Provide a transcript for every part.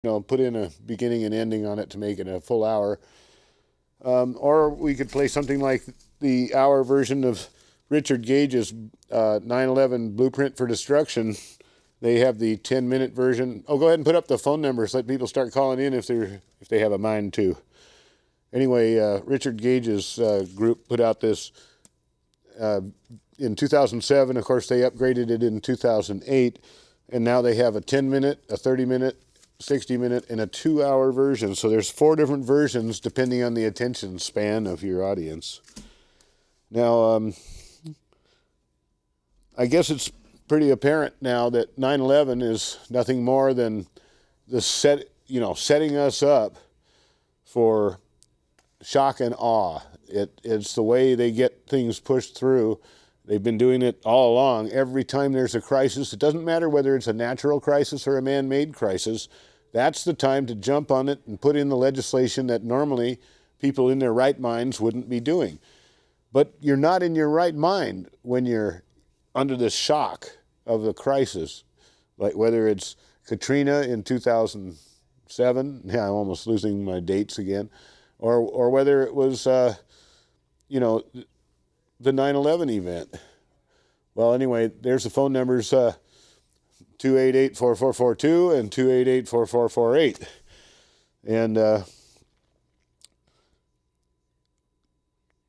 put in a beginning and ending on it to make it a full hour. Or we could play something like the hour version of Richard Gage's 9/11 Blueprint for Destruction. They have the 10-minute version. Oh, go ahead and put up the phone numbers. Let people start calling in if they have a mind to. Anyway, Richard Gage's group put out this in 2007. Of course, they upgraded it in 2008, and now they have a 10-minute, a 30-minute, 60-minute, and a 2-hour version. So there's 4 different versions depending on the attention span of your audience. Now, I guess it's pretty apparent now that 9/11 is nothing more than setting us up for shock and awe. It's the way they get things pushed through. They've been doing it all along. Every time there's a crisis, it doesn't matter whether it's a natural crisis or a man-made crisis, that's the time to jump on it and put in the legislation that normally people in their right minds wouldn't be doing. But you're not in your right mind when you're under the shock of the crisis, like whether it's Katrina in 2007, yeah, I'm almost losing my dates again, or whether it was, the 9/11 event. Well, anyway, there's the phone numbers, 288-4442 and 288-4448. And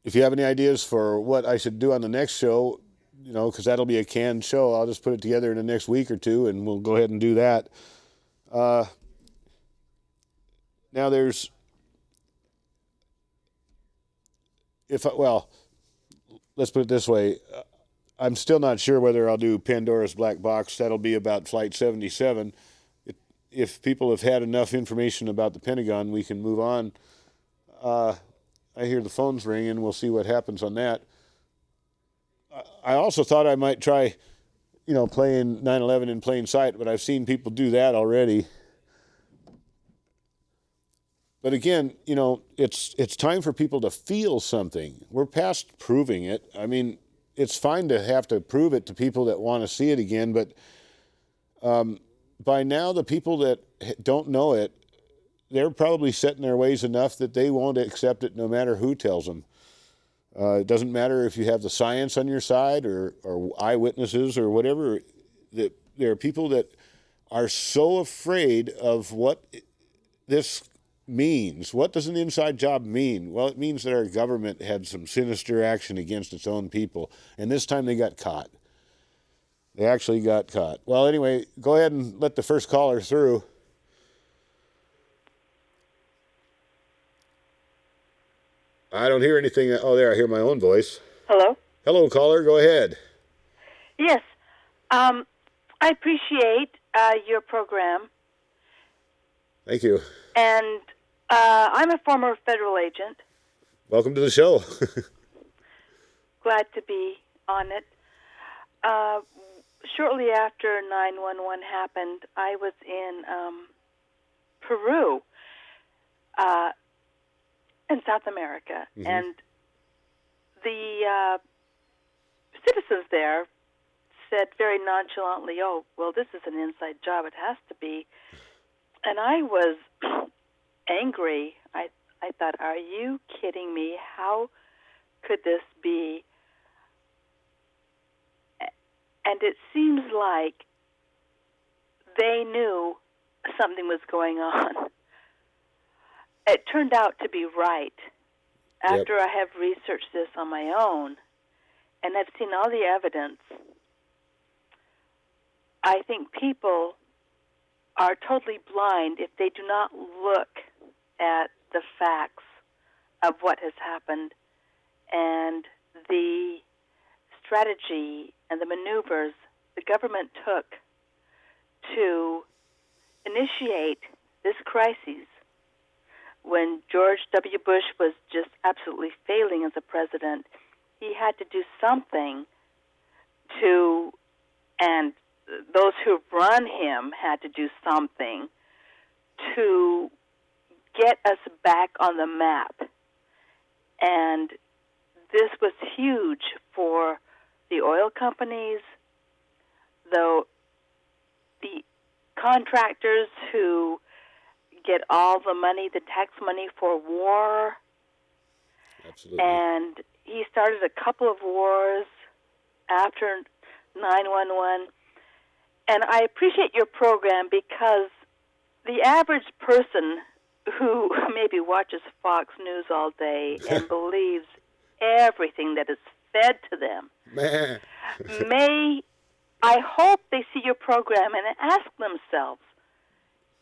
if you have any ideas for what I should do on the next show, because that'll be a canned show, I'll just put it together in the next week or two, and we'll go ahead and do that. Now let's put it this way. I'm still not sure whether I'll do Pandora's Black Box. That'll be about Flight 77. If people have had enough information about the Pentagon, we can move on. I hear the phones ringing. We'll see what happens on that. I also thought I might try, playing 9/11 in plain sight, but I've seen people do that already. But again, it's time for people to feel something. We're past proving it. I mean, it's fine to have to prove it to people that want to see it again, but by now the people that don't know it, they're probably set in their ways enough that they won't accept it no matter who tells them. It doesn't matter if you have the science on your side or eyewitnesses or whatever. There are people that are so afraid of what this means. What does an inside job mean? Well, it means that our government had some sinister action against its own people, and this time they got caught. They actually got caught. Well, anyway, go ahead and let the first caller through. I don't hear anything. Oh, there, I hear my own voice. Hello? Hello, caller. Go ahead. Yes. I appreciate your program. Thank you. And I'm a former federal agent. Welcome to the show. Glad to be on it. Shortly after 9/11 happened, I was in Peru, in South America, and the citizens there said very nonchalantly, "Oh, well, this is an inside job. It has to be." And I was angry. I thought, "Are you kidding me? How could this be?" And it seems like they knew something was going on. It turned out to be right. After I have researched this on my own and I've seen all the evidence, I think people are totally blind if they do not look at the facts of what has happened and the strategy and the maneuvers the government took to initiate this crisis when George W. Bush was just absolutely failing as a president. He had to do something to, and those who run him had to do something to get us back on the map. And this was huge for the oil companies, though the contractors who get all the money, the tax money for war. Absolutely. And he started a couple of wars after 9/11. And I appreciate your program because the average person who maybe watches Fox News all day and believes everything that is fed to them I hope they see your program and ask themselves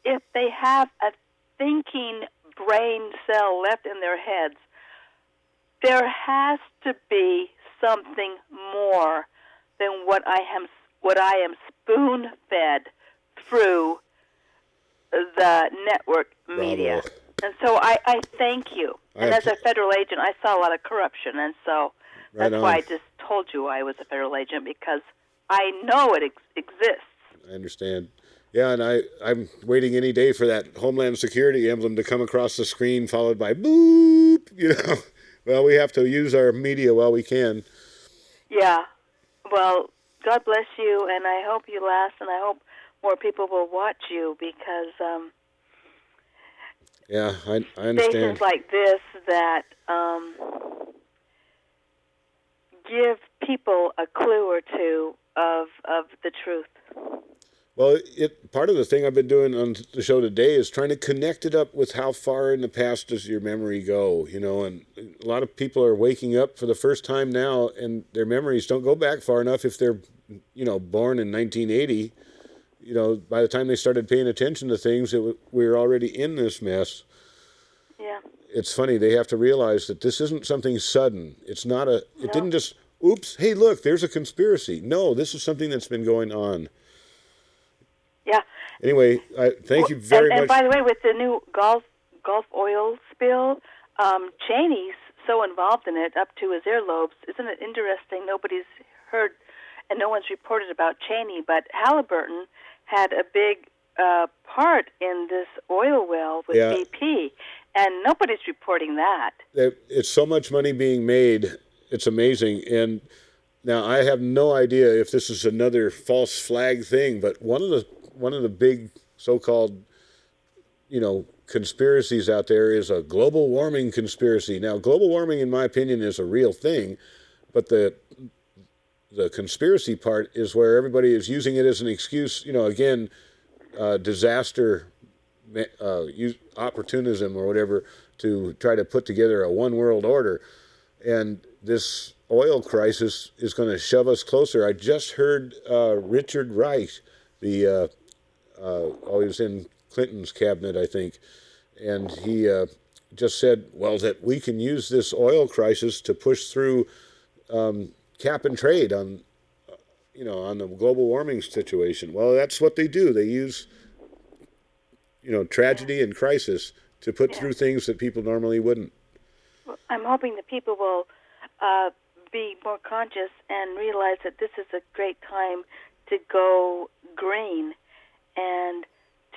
if they have a thinking brain cell left in their heads. There has to be something more than what I am spoon-fed through the network media. Bravo. And so I thank you. And as a federal agent, I saw a lot of corruption, and so that's why I just told you I was a federal agent, because I know it exists. I understand. Yeah, and I'm waiting any day for that Homeland Security emblem to come across the screen, followed by boop, Well, we have to use our media while we can. Yeah. Well, God bless you, and I hope you last, and I hope more people will watch you, because yeah, I understand. Stations like this that give people a clue or two of the truth. Well, part of the thing I've been doing on the show today is trying to connect it up with how far in the past does your memory go, and a lot of people are waking up for the first time now, and their memories don't go back far enough. If they're, born in 1980, by the time they started paying attention to things, we were already in this mess. Yeah. It's funny, they have to realize that this isn't something sudden. It didn't just, oops, hey, look, there's a conspiracy. No, this is something that's been going on. Yeah. Anyway, thank you very much. And by the way, with the new Gulf oil spill, Cheney's so involved in it up to his earlobes. Isn't it interesting? Nobody's heard and no one's reported about Cheney, but Halliburton had a big part in this oil well with BP, and nobody's reporting that. It's so much money being made. It's amazing. And now I have no idea if this is another false flag thing, but one of the big so-called, conspiracies out there is a global warming conspiracy. Now, global warming, in my opinion, is a real thing, but the conspiracy part is where everybody is using it as an excuse, again, disaster opportunism or whatever, to try to put together a one world order. And this oil crisis is going to shove us closer. I just heard Richard Reich, he was in Clinton's cabinet, I think, and he just said, well, that we can use this oil crisis to push through cap and trade on the global warming situation. Well, that's what they do. They use, tragedy and crisis to put through things that people normally wouldn't. Well, I'm hoping that people will be more conscious and realize that this is a great time to go green and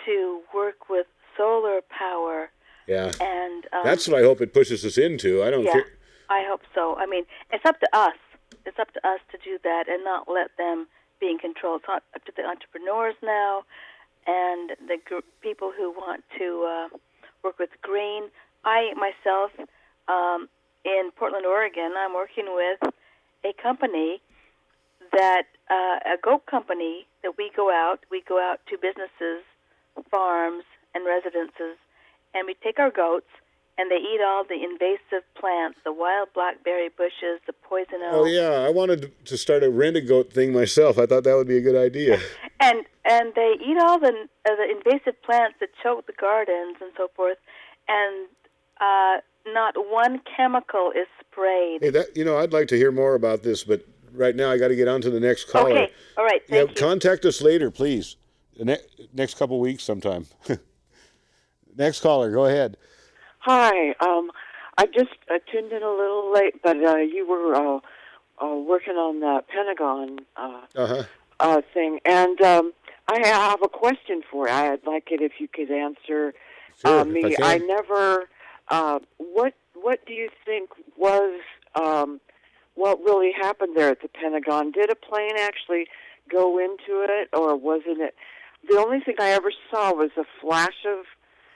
to work with solar power. Yeah. And that's what I hope it pushes us into. I don't care. I hope so. I mean, it's up to us. It's up to us to do that and not let them be in control. It's up to the entrepreneurs now and the people who want to work with green. I, myself, in Portland, Oregon, I'm working with a company that, a goat company that we go out to businesses, farms, and residences, and we take our goats, and they eat all the invasive plants, the wild blackberry bushes, the poison oak. Oh, yeah. I wanted to start a rent-a-goat thing myself. I thought that would be a good idea. And they eat all the invasive plants that choke the gardens and so forth, and not one chemical is sprayed. Hey, I'd like to hear more about this, but right now I got to get on to the next caller. Okay. All right. Thank you. Contact us later, please. The next couple weeks sometime. Next caller, go ahead. Hi. I just tuned in a little late, but you were working on the Pentagon thing, and I have a question for you. I'd like it if you could answer me. I never. What do you think was what really happened there at the Pentagon? Did a plane actually go into it, or wasn't it? The only thing I ever saw was a flash of